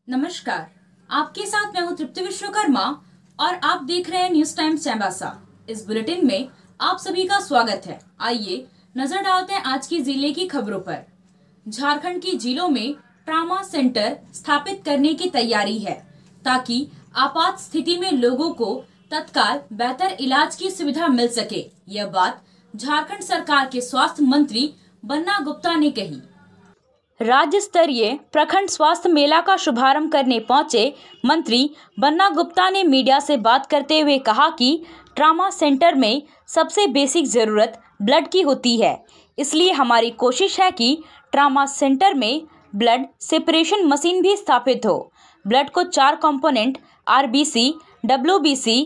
नमस्कार, आपके साथ मैं हूं तृप्ति विश्वकर्मा और आप देख रहे हैं न्यूज टाइम्स चाईबासा। इस बुलेटिन में आप सभी का स्वागत है। आइए नजर डालते हैं आज की जिले की खबरों पर। झारखंड की जिलों में ट्रॉमा सेंटर स्थापित करने की तैयारी है ताकि आपात स्थिति में लोगों को तत्काल बेहतर इलाज की सुविधा मिल सके। यह बात झारखंड सरकार के स्वास्थ्य मंत्री बन्ना गुप्ता ने कही। राज्य स्तरीय प्रखंड स्वास्थ्य मेला का शुभारंभ करने पहुंचे मंत्री बन्ना गुप्ता ने मीडिया से बात करते हुए कहा कि ट्रॉमा सेंटर में सबसे बेसिक ज़रूरत ब्लड की होती है, इसलिए हमारी कोशिश है कि ट्रॉमा सेंटर में ब्लड सेपरेशन मशीन भी स्थापित हो। ब्लड को 4 कंपोनेंट आरबीसी, डब्ल्यूबीसी,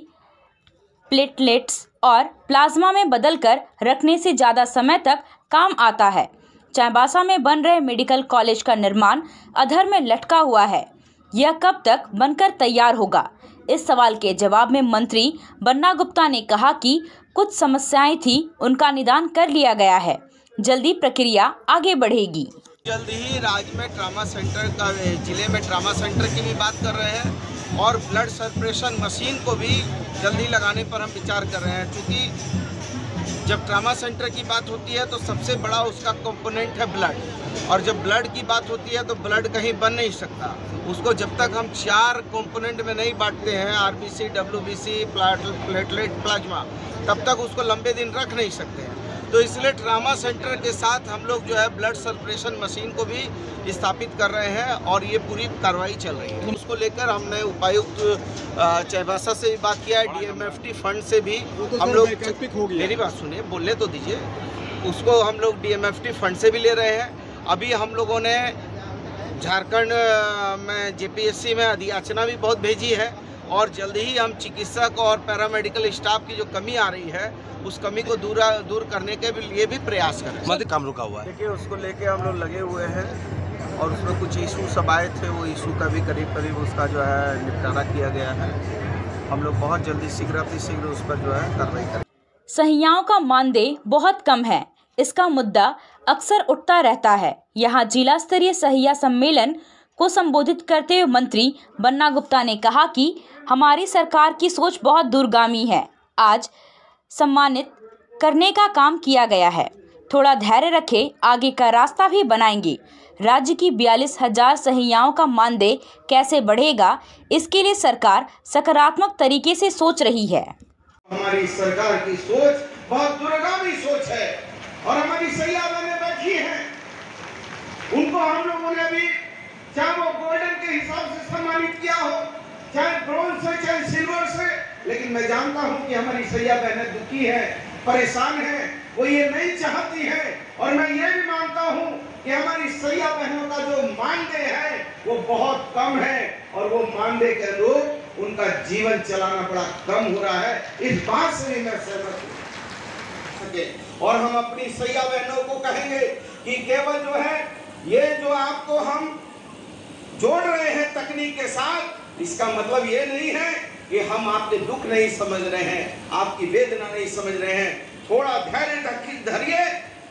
प्लेटलेट्स और प्लाज्मा में बदलकर रखने से ज़्यादा समय तक काम आता है। चाईबासा में बन रहे मेडिकल कॉलेज का निर्माण अधर में लटका हुआ है, यह कब तक बनकर तैयार होगा? इस सवाल के जवाब में मंत्री बन्ना गुप्ता ने कहा कि कुछ समस्याएं थी, उनका निदान कर लिया गया है, जल्दी प्रक्रिया आगे बढ़ेगी। जल्दी ही राज्य में ट्रॉमा सेंटर का, जिले में ट्रॉमा सेंटर की भी बात कर रहे हैं और ब्लड सेपरेशन मशीन को भी जल्दी लगाने पर हम विचार कर रहे हैं। क्योंकि जब ट्रॉमा सेंटर की बात होती है तो सबसे बड़ा उसका कंपोनेंट है ब्लड, और जब ब्लड की बात होती है तो ब्लड कहीं बन नहीं सकता। उसको जब तक हम 4 कंपोनेंट में नहीं बांटते हैं, आरबीसी, डब्ल्यूबीसी, प्लेटलेट, प्लाज्मा, तब तक उसको लंबे दिन रख नहीं सकते हैं। तो इसलिए ट्रॉमा सेंटर के साथ हम लोग जो है ब्लड सेपरेशन मशीन को भी स्थापित कर रहे हैं और ये पूरी कार्रवाई चल रही है। उसको लेकर हमने उपायुक्त चाईबासा से भी बात किया है, डीएमएफटी फंड से भी हम लोग, मेरी बात सुनिए, बोलने तो दीजिए, उसको हम लोग डीएमएफटी फंड से भी ले रहे हैं। अभी हम लोगों ने झारखंड में जेपीएससी में अधियाचना भी बहुत भेजी है और जल्दी ही हम चिकित्सक और पैरामेडिकल स्टाफ की जो कमी आ रही है उस कमी को दूर करने के लिए भी प्रयास करें। मध्य काम रुका हुआ है। देखिए, उसको लेके हम लोग लगे हुए हैं और उसमें कुछ इशू सब आए थे, वो इशू का भी करीब उसका जो है निपटारा किया गया है। हम लोग बहुत जल्दी शीघ्र उस पर जो है कार्रवाई करें। सहियाओं का मानदेय बहुत कम है, इसका मुद्दा अक्सर उठता रहता है। यहाँ जिला स्तरीय सहिया सम्मेलन को संबोधित करते हुए मंत्री बन्ना गुप्ता ने कहा कि हमारी सरकार की सोच बहुत दूरगामी है। आज सम्मानित करने का काम किया गया है, थोड़ा धैर्य रखें, आगे का रास्ता भी बनाएंगे। राज्य की 42,000 सहियाओं का मानदेय कैसे बढ़ेगा, इसके लिए सरकार सकारात्मक तरीके से सोच रही है। हमारी सरकार की सोच बहुत दूरगामी सोच है और हमारी सैया बहनें बैठी हैं, उनको हम लोगों ने भी, चाहे वो गोल्डन के हिसाब से सम्मानित किया हो, चाहे ब्रॉन्ज से, चाहे सिल्वर से, लेकिन मैं जानता हूं कि हमारी सैया बहनें दुखी हैं, परेशान हैं, वो ये नहीं चाहती हैं। और मैं ये भी मानता हूं कि हमारी सैया बहनों का जो मानदेय है वो बहुत कम है और वो मानदेय के अनुरूप उनका जीवन चलाना बड़ा कम हो रहा है। इस बात से भी मैं सहमत हूं और हम अपनी सैया बहनों को कहेंगे कि केवल जो है ये जो आपको हम जोड़ रहे हैं तकनीक के साथ, इसका मतलब ये नहीं है कि हम आपके दुख नहीं समझ रहे हैं, आपकी वेदना नहीं समझ रहे हैं। थोड़ा धैर्य धरिए,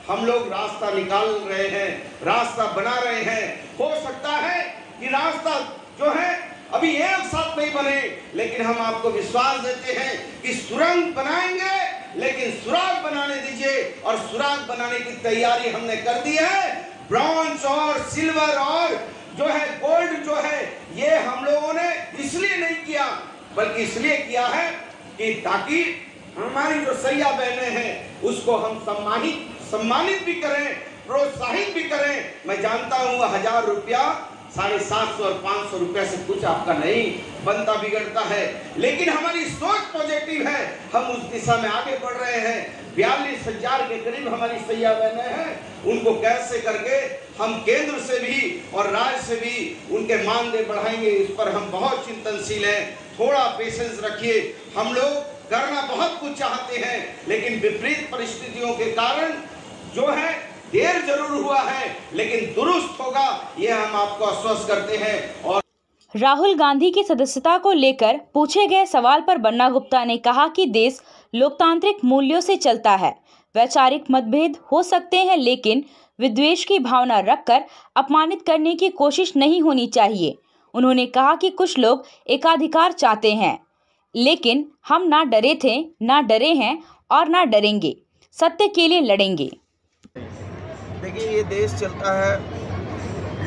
हम लोग रास्ता निकाल रहे हैं, रास्ता बना रहे हैं। हो सकता है कि रास्ता जो है अभी एक साथ नहीं बने, लेकिन हम आपको विश्वास देते हैं कि सुरंग बनाएंगे, लेकिन सुराग बनाने दीजिए और सुराग बनाने की तैयारी हमने कर दी है। ब्रॉन्ज और सिल्वर और जो है गोल्ड जो है, ये हम लोगों ने इसलिए नहीं किया, बल्कि इसलिए किया है कि ताकि हमारी जो सैया बहनें हैं उसको हम सम्मानित भी करें, प्रोत्साहित भी करें। मैं जानता हूँ 1000 रुपया, 750 और 500 रुपया से कुछ आपका नहीं बनता बिगड़ता है, लेकिन हमारी सोच पॉजिटिव है, हम उस दिशा में आगे बढ़ रहे हैं। 42,000 के करीब हमारी सैया बहनें हैं, उनको कैसे करके हम केंद्र से भी और राज्य से भी उनके मानदेय बढ़ाएंगे, इस पर हम बहुत चिंतनशील हैं। थोड़ा पेशेंस रखिए, हम लोग करना बहुत कुछ चाहते हैं, लेकिन विपरीत परिस्थितियों के कारण जो है देर जरूर हुआ है, लेकिन दुरुस्त होगा, ये हम आपको आश्वस्त करते हैं। और राहुल गांधी की सदस्यता को लेकर पूछे गए सवाल पर बन्ना गुप्ता ने कहा कि देश लोकतांत्रिक मूल्यों से चलता है। वैचारिक मतभेद हो सकते हैं, लेकिन विद्वेष की भावना रखकर अपमानित करने की कोशिश नहीं होनी चाहिए। उन्होंने कहा कि कुछ लोग एकाधिकार चाहते हैं, लेकिन हम ना डरे थे, ना डरे हैं और ना डरेंगे, सत्य के लिए लड़ेंगे। देखिए, ये देश चलता है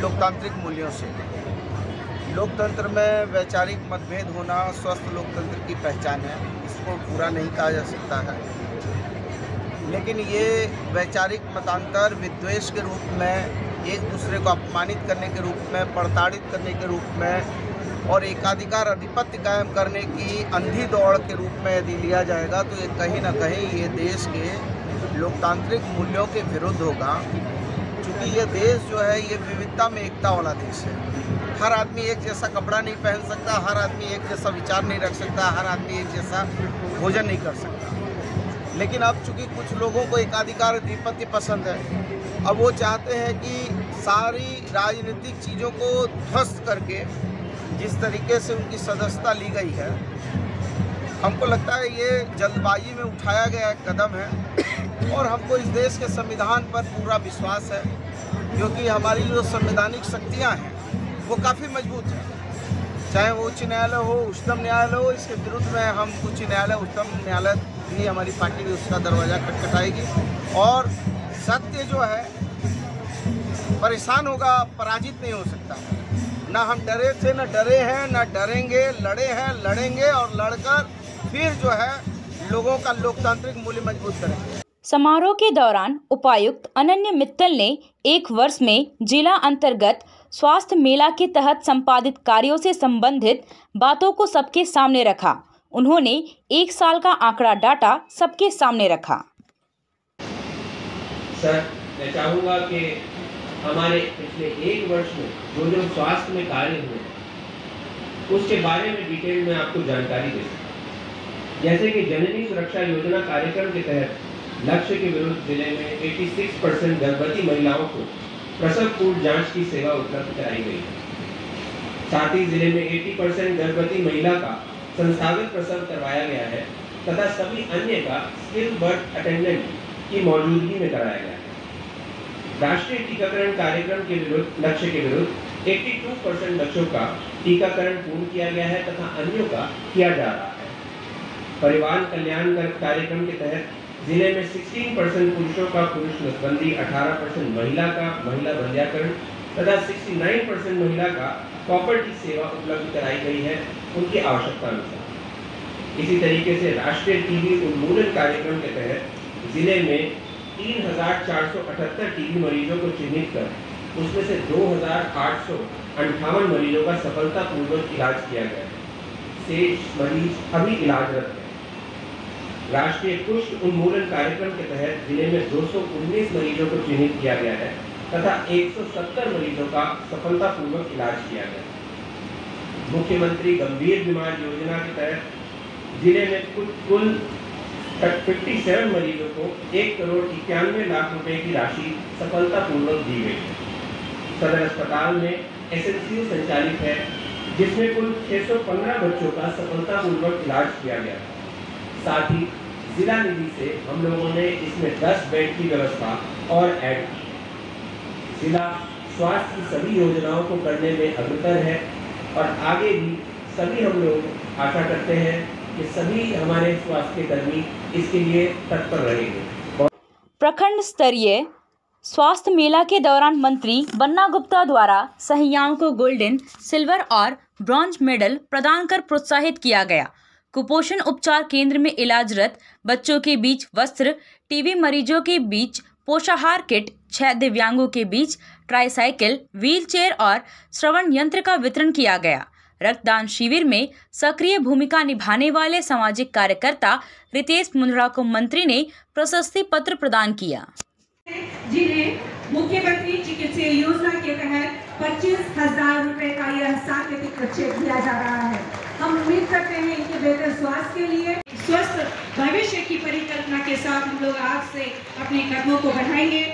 लोकतांत्रिक मूल्यों से। लोकतंत्र में वैचारिक मतभेद होना स्वस्थ लोकतंत्र की पहचान है, इसको पूरा नहीं कहा जा सकता है। लेकिन ये वैचारिक मतांतर विद्वेष के रूप में, एक दूसरे को अपमानित करने के रूप में, प्रताड़ित करने के रूप में और एकाधिकार आधिपत्य कायम करने की अंधी दौड़ के रूप में यदि लिया जाएगा तो ये कहीं ना कहीं ये देश के लोकतांत्रिक मूल्यों के विरुद्ध होगा। क्योंकि ये देश जो है ये विविधता में एकता वाला देश है। हर आदमी एक जैसा कपड़ा नहीं पहन सकता, हर आदमी एक जैसा विचार नहीं रख सकता, हर आदमी एक जैसा भोजन नहीं कर सकता। लेकिन अब चूँकि कुछ लोगों को एकाधिकार आधिपत्य पसंद है, अब वो चाहते हैं कि सारी राजनीतिक चीज़ों को ध्वस्त करके जिस तरीके से उनकी सदस्यता ली गई है, हमको लगता है ये जल्दबाजी में उठाया गया एक कदम है। और हमको इस देश के संविधान पर पूरा विश्वास है, क्योंकि हमारी जो संवैधानिक शक्तियाँ हैं वो काफ़ी मजबूत है। चाहे वो उच्च न्यायालय हो, उच्चतम न्यायालय हो, इसके विरुद्ध में हम उच्च न्यायालय, उच्चतम न्यायालय भी हमारी पार्टी भी उसका दरवाज़ा खटखटाएगी। और सत्य जो है परेशान होगा, पराजित नहीं हो सकता। ना हम डरे थे, ना डरे हैं, ना डरेंगे, लड़े हैं, लड़ेंगे और लड़कर फिर जो है लोगों का लोकतांत्रिक मूल्य मजबूत करेंगे। समारोह के दौरान उपायुक्त अनन्य मित्तल ने एक वर्ष में जिला अंतर्गत स्वास्थ्य मेला के तहत संपादित कार्यों से संबंधित बातों को सबके सामने रखा। उन्होंने एक साल का आंकड़ा डाटा सबके सामने रखा। सर, मैं चाहूँगा कि हमारे पिछले एक वर्ष में जो स्वास्थ्य में कार्य हुए उसके बारे में डिटेल में आपको जानकारी दे सकूं। जैसे कि जननी सुरक्षा योजना कार्यक्रम के तहत लक्ष्य के विरुद्ध जिले में 86% गर्भवती महिलाओं को प्रसव पूर्व जांच की सेवा उपलब्ध कराई गई। साथ ही जिले में 80% गर्भवती महिला का संस्थागत प्रसव करवाया गया है तथा सभी अन्य का स्किल बर्थ अटेंडेंट की मौजूदगी में कराया गया है। राष्ट्रीय टीकाकरण कार्यक्रम के विरुद्ध लक्ष्य के विरुद्ध 82% बच्चों का टीकाकरण पूर्ण किया गया है तथा अन्यों का किया जा रहा है। परिवार कल्याण कार्यक्रम के तहत जिले में 16% पुरुषों का पुरुष नसबंदी, 18% महिला का महिला बंध्याकरण तथा 69% महिला का प्रॉपर्टी सेवा उपलब्ध कराई गई है उनकी आवश्यकता अनुसार। इसी तरीके से राष्ट्रीय टीबी उन्मूलन कार्यक्रम के तहत जिले में 3,478 टीबी मरीजों को चिन्हित कर उसमें से 2,858 मरीजों का सफलतापूर्वक इलाज किया गया है। शेष मरीज अभी इलाजरत हैं। राष्ट्रीय कुष्ठ उन्मूलन कार्यक्रम के तहत जिले में 219 मरीजों को चिन्हित किया गया है तथा 170 मरीजों का सफलतापूर्वक इलाज किया गया। मुख्यमंत्री गंभीर बीमार योजना के तहत जिले में कुल 57 मरीजों को 1,91,00,000 रुपए की राशि सफलतापूर्वक दी गई। सदर अस्पताल में एसएनसीयू संचालित है जिसमें कुल 615 बच्चों का सफलतापूर्वक इलाज किया गया। साथ ही जिला निधि से हम लोगों ने इसमें 10 बेड की व्यवस्था और ऐड की। जिला स्वास्थ्य की सभी योजनाओं को करने में अग्रसर है और आगे भी सभी हम लोग आशा करते हैं कि सभी हमारे स्वास्थ्य कर्मी इसके लिए तत्पर रहेंगे। प्रखंड स्तरीय स्वास्थ्य मेला के दौरान मंत्री बन्ना गुप्ता द्वारा सहियाओं को गोल्डन, सिल्वर और ब्रॉन्ज मेडल प्रदान कर प्रोत्साहित किया गया। कुपोषण उपचार केंद्र में इलाजरत बच्चों के बीच वस्त्र, टीबी मरीजों के बीच पोषाहार किट, 6 दिव्यांगों के बीच ट्राईसाइकिल, व्हीलचेयर और श्रवण यंत्र का वितरण किया गया। रक्तदान शिविर में सक्रिय भूमिका निभाने वाले सामाजिक कार्यकर्ता रितेश मुंद्रा को मंत्री ने प्रशस्ति पत्र प्रदान किया। जिन्हें मुख्यमंत्री चिकित्सा योजना के तहत 25,000 रुपए का यह सांकेतिक चेक दिया जा रहा है। हम उम्मीद करते हैं इनके बेहतर स्वास्थ्य के लिए स्वस्थ भविष्य की परिकल्पना के साथ हम लोग आज से अपने कदमों को बढ़ाएंगे।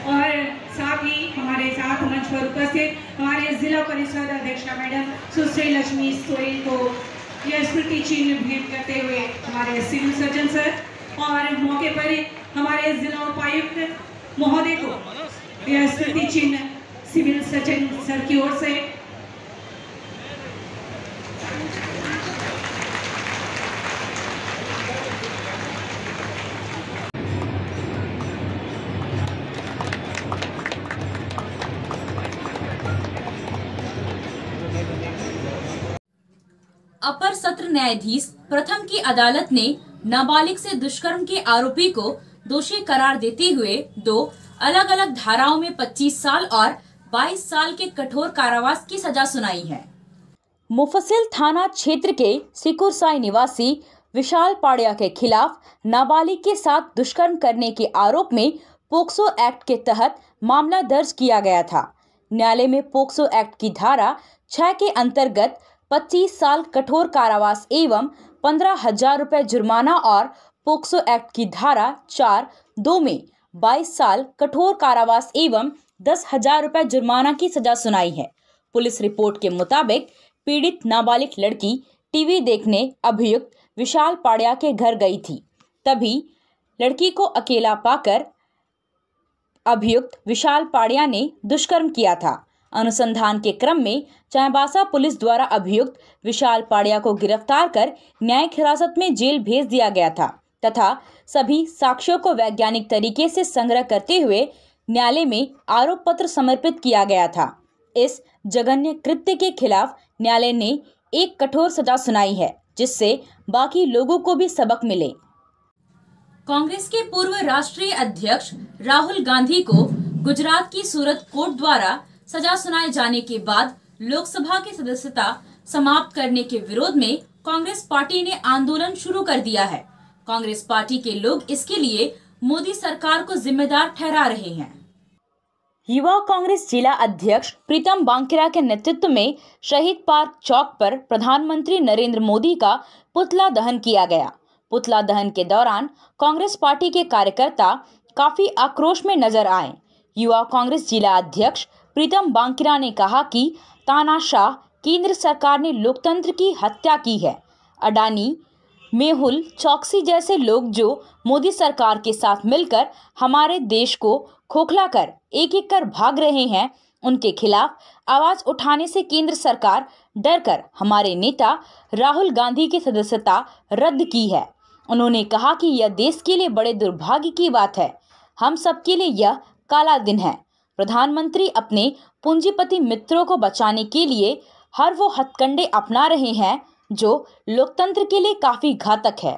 और साथ ही हमारे साथ मंच पर उपस्थित हमारे जिला परिषद अध्यक्षा मैडम सुश्री लक्ष्मी सोरेन को यह स्मृति चिन्ह भेंट करते हुए हमारे सिविल सर्जन सर और मौके पर हमारे जिला उपायुक्त महोदय को यह स्मृति चिन्ह सिविल सर्जन सर की ओर से। अपर सत्र न्यायाधीश प्रथम की अदालत ने नाबालिग से दुष्कर्म के आरोपी को दोषी करार देते हुए 2 अलग अलग धाराओं में 25 साल और 22 साल के कठोर कारावास की सजा सुनाई है। मुफस्सिल थाना क्षेत्र के सिकुरसाई निवासी विशाल पाड़िया के खिलाफ नाबालिग के साथ दुष्कर्म करने के आरोप में पोक्सो एक्ट के तहत मामला दर्ज किया गया था। न्यायालय में पोक्सो एक्ट की धारा 6 के अंतर्गत 25 साल कठोर कारावास एवं 15,000 रुपए जुर्माना और पोक्सो एक्ट की धारा 4(2) में 22 साल कठोर कारावास एवं 10,000 रुपए जुर्माना की सजा सुनाई है। पुलिस रिपोर्ट के मुताबिक पीड़ित नाबालिग लड़की टीवी देखने अभियुक्त विशाल पाड़िया के घर गई थी। तभी लड़की को अकेला पाकर अभियुक्त विशाल पाड़िया ने दुष्कर्म किया था। अनुसंधान के क्रम में चाईबासा पुलिस द्वारा अभियुक्त विशाल पाड़िया को गिरफ्तार कर न्यायिक हिरासत में जेल भेज दिया गया था तथा सभी साक्ष्यों को वैज्ञानिक तरीके से संग्रह करते हुए न्यायालय में आरोप पत्र समर्पित किया गया था। इस जघन्य कृत्य के खिलाफ न्यायालय ने एक कठोर सजा सुनाई है, जिससे बाकी लोगों को भी सबक मिले। कांग्रेस के पूर्व राष्ट्रीय अध्यक्ष राहुल गांधी को गुजरात की सूरत कोर्ट द्वारा सजा सुनाए जाने के बाद लोकसभा की सदस्यता समाप्त करने के विरोध में कांग्रेस पार्टी ने आंदोलन शुरू कर दिया है। कांग्रेस पार्टी के लोग इसके लिए मोदी सरकार को जिम्मेदार ठहरा रहे हैं। युवा कांग्रेस जिला अध्यक्ष प्रीतम बांकिरा के नेतृत्व में शहीद पार्क चौक पर प्रधानमंत्री नरेंद्र मोदी का पुतला दहन किया गया। पुतला दहन के दौरान कांग्रेस पार्टी के कार्यकर्ता काफी आक्रोश में नजर आए। युवा कांग्रेस जिला अध्यक्ष प्रीतम बांकिरा ने कहा कि तानाशाह केंद्र सरकार ने लोकतंत्र की हत्या की है। अडानी, मेहुल चौकसी जैसे लोग जो मोदी सरकार के साथ मिलकर हमारे देश को खोखला कर एक एक कर भाग रहे हैं, उनके खिलाफ आवाज उठाने से केंद्र सरकार डरकर हमारे नेता राहुल गांधी की सदस्यता रद्द की है। उन्होंने कहा कि यह देश के लिए बड़े दुर्भाग्य की बात है। हम सबके लिए यह काला दिन है। प्रधानमंत्री अपने पूंजीपति मित्रों को बचाने के लिए हर वो हथकंडे अपना रहे हैं जो लोकतंत्र के लिए काफी घातक है।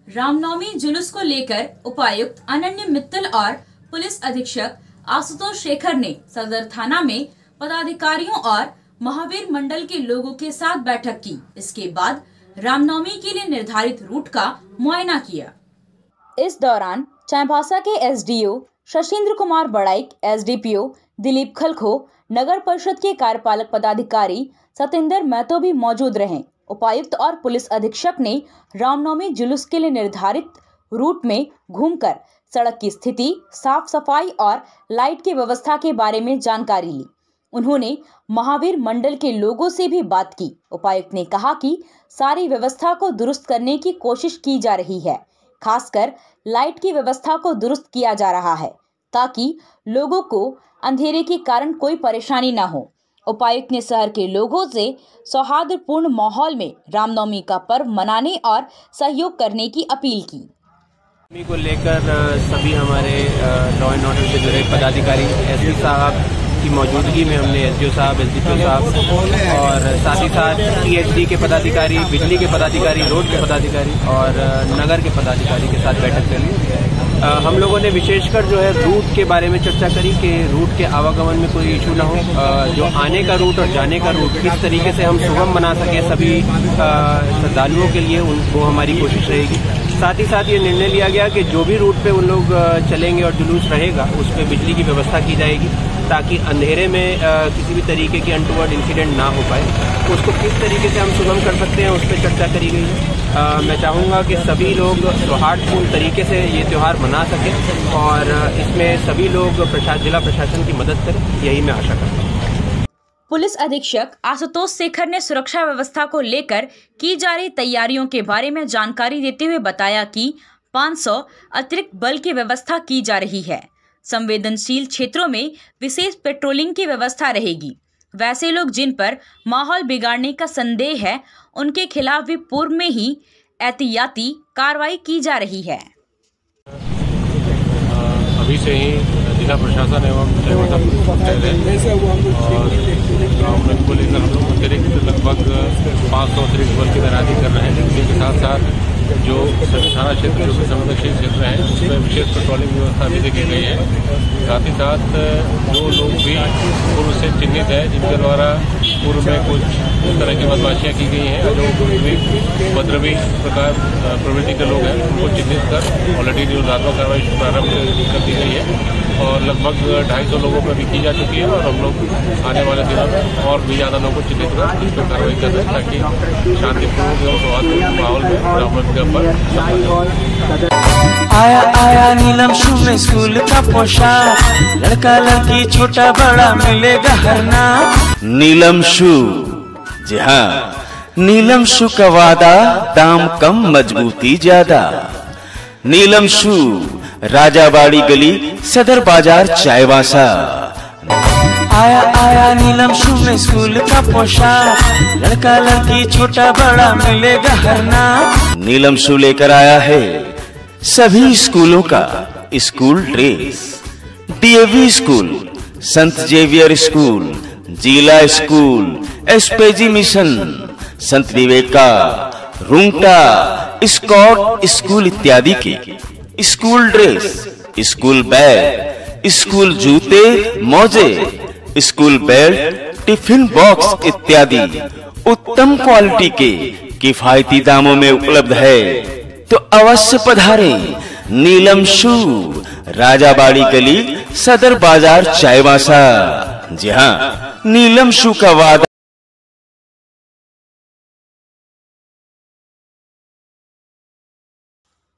रामनवमी जुलूस को लेकर उपायुक्त अनन्य मित्तल और पुलिस अधीक्षक आशुतोष शेखर ने सदर थाना में पदाधिकारियों और महावीर मंडल के लोगों के साथ बैठक की। इसके बाद रामनवमी के लिए निर्धारित रूट का मुआयना किया। इस दौरान चाईबासा के एसडीओ शशीन्द्र कुमार बड़ाइक, एसडीपीओ दिलीप खलखो, नगर परिषद के कार्यपालक पदाधिकारी सतेंद्र महतो भी मौजूद रहे। उपायुक्त और पुलिस अधीक्षक ने रामनवमी जुलूस के लिए निर्धारित रूट में घूमकर सड़क की स्थिति, साफ सफाई और लाइट की व्यवस्था के बारे में जानकारी ली। उन्होंने महावीर मंडल के लोगों से भी बात की। उपायुक्त ने कहा कि सारी व्यवस्था को दुरुस्त करने की कोशिश की जा रही है, खासकर लाइट की व्यवस्था को दुरुस्त किया जा रहा है ताकि लोगों को अंधेरे के कारण कोई परेशानी न हो। उपायुक्त ने शहर के लोगों से सौहार्दपूर्ण माहौल में रामनवमी का पर्व मनाने और सहयोग करने की अपील की। रामनवमी को लेकर सभी हमारे लॉ एंड ऑर्डर से जुड़े पदाधिकारी, एसपी साहब की मौजूदगी में हमने एसडीओ साहब, एसडीपीओ साहब और साथ ही साथ टीएचडी के पदाधिकारी, बिजली के पदाधिकारी, रोड के पदाधिकारी और नगर के पदाधिकारी के साथ बैठक करी। हम लोगों ने विशेषकर जो है रूट के बारे में चर्चा करी कि रूट के आवागमन में कोई इशू ना हो, जो आने का रूट और जाने का रूट किस तरीके से हम सुगम बना सके सभी श्रद्धालुओं के लिए, उनको हमारी कोशिश रहेगी। साथ ही साथ ये निर्णय लिया गया कि जो भी रूट पे उन लोग चलेंगे और जुलूस रहेगा उस पर बिजली की व्यवस्था की जाएगी ताकि अंधेरे में किसी भी तरीके की अनटूवर्ड इंसिडेंट ना हो पाए। उसको किस तरीके से हम सुगम कर सकते हैं उस पर चर्चा करी गई है। मैं चाहूँगा कि सभी लोग सौहार्दपूर्ण तरीके से ये त्यौहार मना सकें और इसमें सभी लोग जिला प्रशासन की मदद करें, यही मैं आशा करता हूँ। पुलिस अधीक्षक आशुतोष शेखर ने सुरक्षा व्यवस्था को लेकर की जा रही तैयारियों के बारे में जानकारी देते हुए बताया कि 500 अतिरिक्त बल की व्यवस्था की जा रही है। संवेदनशील क्षेत्रों में विशेष पेट्रोलिंग की व्यवस्था रहेगी। वैसे लोग जिन पर माहौल बिगाड़ने का संदेह है, उनके खिलाफ भी पूर्व में ही एहतियाती कार्रवाई की जा रही है। अभी से ही जिला प्रशासन एवं और को लेकर हम लोग अतिरिक्त लगभग 500 अतिरिक्त बल की तैनाती कर रहे हैं। इसी के साथ साथ जो सभी थाना क्षेत्र जो संवेदनशील क्षेत्र हैं उसमें विशेष पेट्रोलिंग व्यवस्था भी देखी गई है। साथ ही साथ जो लोग भी पूर्व से चिन्हित है, जिनके द्वारा पूर्व में कुछ इस तरह की बदमाशियाँ की गई हैं, जो उपद्रवी प्रकार प्रवृत्ति के लोग हैं, उनको चिन्हित कर ऑलरेडी निरोधात्मक कार्रवाई प्रारंभ कर दी गई है और लगभग 250 लोगों पर भी की जा चुकी है। और हम लोग आने वाले दिनों में और भी ज़्यादा लोगों को चिन्हित कर इस पर कार्रवाई कर रहे हैं, ताकि शांतिपूर्ण एवं सौहार्दपूर्ण माहौल में रामनवमी का पर्व आया नीलम शू में स्कूल का पोशाक, लड़का लड़की छोटा बड़ा मिलेगा हर नाम। नीलम शू, जी हाँ, नीलम शू का वादा, दाम कम मजबूती ज्यादा। नीलम शू, राजाबाड़ी गली, सदर बाजार, चायवासा। आया नीलम शू में स्कूल का पोशाक, लड़का लड़की छोटा बड़ा मिलेगा हर नाम। नीलम शू लेकर आया है सभी स्कूलों का स्कूल ड्रेस। डीएवी स्कूल, संत जेवियर स्कूल, जिला स्कूल, एसपीजी मिशन, संत विवेका, रुंगटा, स्कॉट स्कूल इत्यादि के school dress, school bag, school जूते, मोजे, स्कूल बेल्ट, टिफिन बॉक्स इत्यादि उत्तम क्वालिटी के किफायती दामों में उपलब्ध है। तो अवश्य पधारें नीलम शू, राजाबाड़ी गली, सदर बाजार, चायवासा। जी हाँ, नीलम शू का वादा।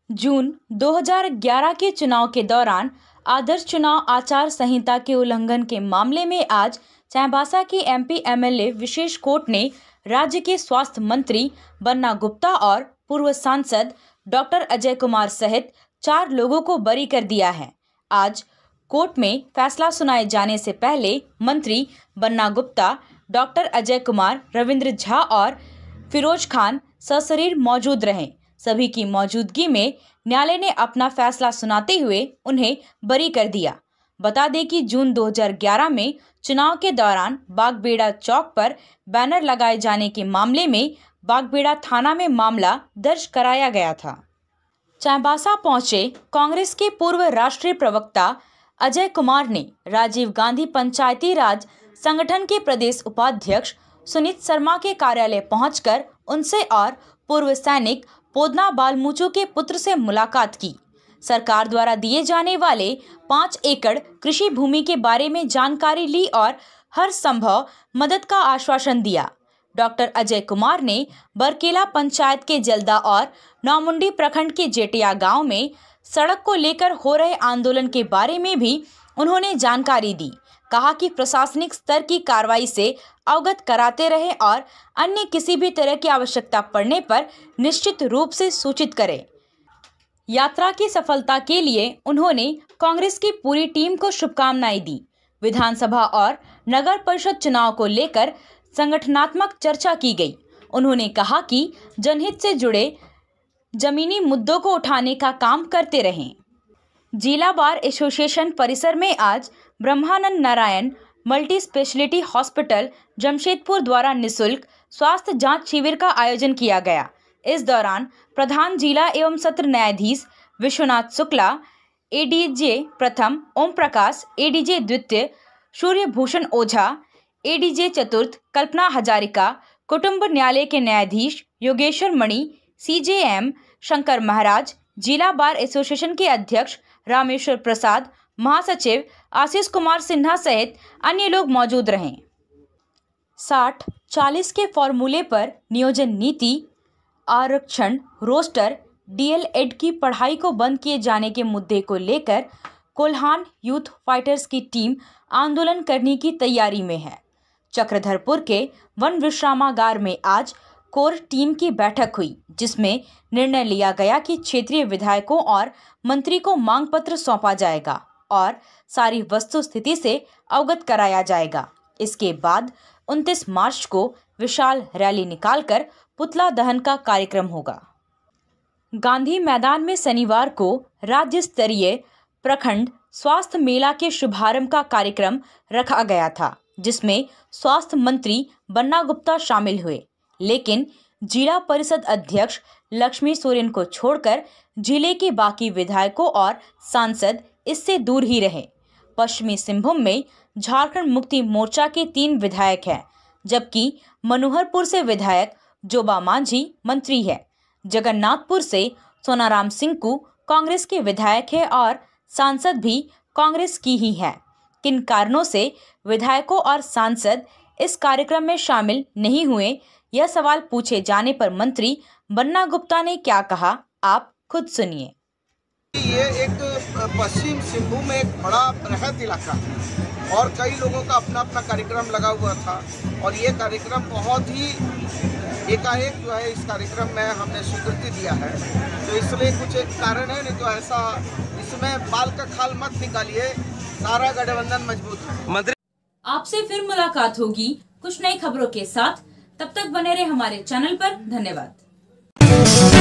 जून 2011 के चुनाव के दौरान आदर्श चुनाव आचार संहिता के उल्लंघन के मामले में आज चाईबासा की एमपी एमएलए विशेष कोर्ट ने राज्य के स्वास्थ्य मंत्री बन्ना गुप्ता और पूर्व सांसद डॉक्टर अजय कुमार सहित 4 लोगों को बरी कर दिया है। आज कोर्ट में फैसला सुनाए जाने से पहले मंत्री बन्ना गुप्ता, डॉक्टर अजय कुमार, रविंद्र झा और फिरोज खान सशरीर मौजूद रहे। सभी की मौजूदगी में न्यायालय ने अपना फैसला सुनाते हुए उन्हें बरी कर दिया। बता दें कि जून 2011 में चुनाव के दौरान बागबेड़ा चौक पर बैनर लगाए जाने के मामले में बागबेड़ा थाना में मामला दर्ज कराया गया था। चाईबासा पहुंचे कांग्रेस के पूर्व राष्ट्रीय प्रवक्ता अजय कुमार ने राजीव गांधी पंचायती राज संगठन के प्रदेश उपाध्यक्ष सुनीत शर्मा के कार्यालय पहुंचकर उनसे और पूर्व सैनिक पोदना बालमूचो के पुत्र से मुलाकात की। सरकार द्वारा दिए जाने वाले 5 एकड़ कृषि भूमि के बारे में जानकारी ली और हर संभव मदद का आश्वासन दिया। डॉक्टर अजय कुमार ने बरकेला पंचायत के जल्दा और नौमुंडी प्रखंड के जेटिया गांव में सड़क को लेकर हो रहे आंदोलन के बारे में भी उन्होंने जानकारी दी। कहा कि प्रशासनिक स्तर की कार्रवाई से अवगत कराते रहे और अन्य किसी भी तरह की आवश्यकता पड़ने पर निश्चित रूप से सूचित करें। यात्रा की सफलता के लिए उन्होंने कांग्रेस की पूरी टीम को शुभकामनाएं दी। विधानसभा और नगर परिषद चुनाव को लेकर संगठनात्मक चर्चा की गई। उन्होंने कहा कि जनहित से जुड़े जमीनी मुद्दों को उठाने का काम करते रहें। जिला बार एसोसिएशन परिसर में आज Brahmanand Narayan multi speciality hospital Jamshedpur द्वारा निःशुल्क स्वास्थ्य जांच शिविर का आयोजन किया गया। इस दौरान प्रधान जिला एवं सत्र न्यायाधीश विश्वनाथ शुक्ला, एडीजे प्रथम ओम प्रकाश, एडीजे द्वितीय सूर्यभूषण ओझा, एडीजे चतुर्थ कल्पना हजारिका, कुटुंब न्यायालय के न्यायाधीश योगेश्वर मणि, सीजेएम शंकर महाराज, जिला बार एसोसिएशन के अध्यक्ष रामेश्वर प्रसाद, महासचिव आशीष कुमार सिन्हा सहित अन्य लोग मौजूद रहे। 60-40 के फॉर्मूले पर नियोजन नीति, आरक्षण, रोस्टर, डीएलएड की पढ़ाई को बंद किए जाने के मुद्दे को लेकर कोल्हान यूथ फाइटर्स की टीम आंदोलन करने की तैयारी में है। चक्रधरपुर के वन विश्रामागार में आज कोर टीम की बैठक हुई, जिसमें निर्णय लिया गया कि क्षेत्रीय विधायकों और मंत्री को मांग पत्र सौंपा जाएगा। और सारी वस्तु स्थिति से अवगत कराया जाएगा। इसके बाद 29 मार्च को विशाल रैली निकालकर पुतला दहन का कार्यक्रम होगा। गांधी मैदान में शनिवार को राज्य स्तरीय प्रखंड स्वास्थ्य मेला के शुभारंभ का कार्यक्रम रखा गया था, जिसमें स्वास्थ्य मंत्री बन्ना गुप्ता शामिल हुए, लेकिन जिला परिषद अध्यक्ष लक्ष्मी सोरेन को छोड़कर जिले के बाकी विधायकों और सांसद इससे दूर ही रहे। पश्चिमी सिंहभूम में झारखंड मुक्ति मोर्चा के 3 विधायक हैं, जबकि मनोहरपुर से विधायक जोबा मांझी मंत्री है। जगन्नाथपुर से सोनाराम सिंकू कांग्रेस के विधायक है और सांसद भी कांग्रेस की ही है। किन कारणों से विधायकों और सांसद इस कार्यक्रम में शामिल नहीं हुए, यह सवाल पूछे जाने पर मंत्री बन्ना गुप्ता ने क्या कहा, आप खुद सुनिए। ये एक पश्चिम सिंहभूम में एक बड़ा बृहद इलाका है और कई लोगों का अपना अपना कार्यक्रम लगा हुआ था और ये कार्यक्रम बहुत ही एकाएक जो है इस कार्यक्रम में हमने स्वीकृति दिया है, तो इसलिए कुछ एक कारण है, नहीं तो ऐसा इसमें बाल का खाल मत निकालिए, सारा गठबंधन मजबूत है। आपसे फिर मुलाकात होगी कुछ नई खबरों के साथ, तब तक बने रहे हमारे चैनल पर। धन्यवाद।